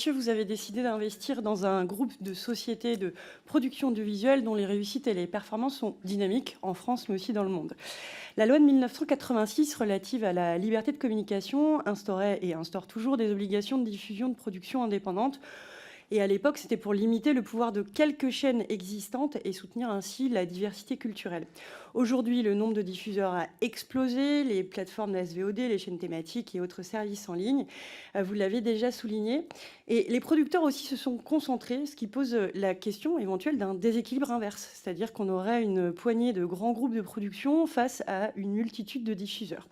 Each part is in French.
Vous avez décidé d'investir dans un groupe de sociétés de production audiovisuelle dont les réussites et les performances sont dynamiques en France, mais aussi dans le monde. La loi de 1986 relative à la liberté de communication instaurait et instaure toujours des obligations de diffusion de production indépendante. Et à l'époque, c'était pour limiter le pouvoir de quelques chaînes existantes et soutenir ainsi la diversité culturelle. Aujourd'hui, le nombre de diffuseurs a explosé, les plateformes de SVOD, les chaînes thématiques et autres services en ligne, vous l'avez déjà souligné. Et les producteurs aussi se sont concentrés, ce qui pose la question éventuelle d'un déséquilibre inverse, c'est-à-dire qu'on aurait une poignée de grands groupes de production face à une multitude de diffuseurs.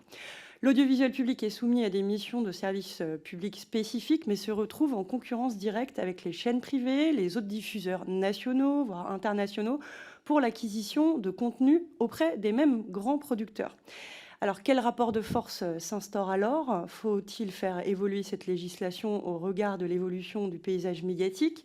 L'audiovisuel public est soumis à des missions de service public spécifiques, mais se retrouve en concurrence directe avec les chaînes privées, les autres diffuseurs nationaux, voire internationaux, pour l'acquisition de contenus auprès des mêmes grands producteurs. Alors, quel rapport de force s'instaure alors? Faut-il faire évoluer cette législation au regard de l'évolution du paysage médiatique?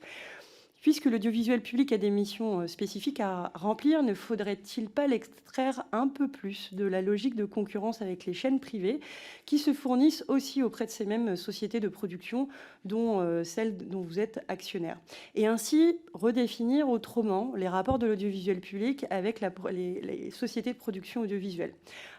Puisque l'audiovisuel public a des missions spécifiques à remplir, ne faudrait-il pas l'extraire un peu plus de la logique de concurrence avec les chaînes privées qui se fournissent aussi auprès de ces mêmes sociétés de production dont celles dont vous êtes actionnaire? Et ainsi redéfinir autrement les rapports de l'audiovisuel public avec les sociétés de production audiovisuelle.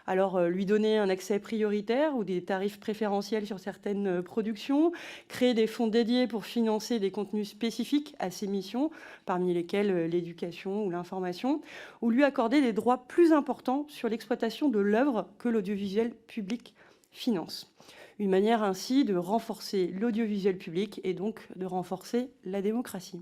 Alors, lui donner un accès prioritaire ou des tarifs préférentiels sur certaines productions, créer des fonds dédiés pour financer des contenus spécifiques à ces missions, parmi lesquelles l'éducation ou l'information, ou lui accorder des droits plus importants sur l'exploitation de l'œuvre que l'audiovisuel public finance. Une manière ainsi de renforcer l'audiovisuel public et donc de renforcer la démocratie.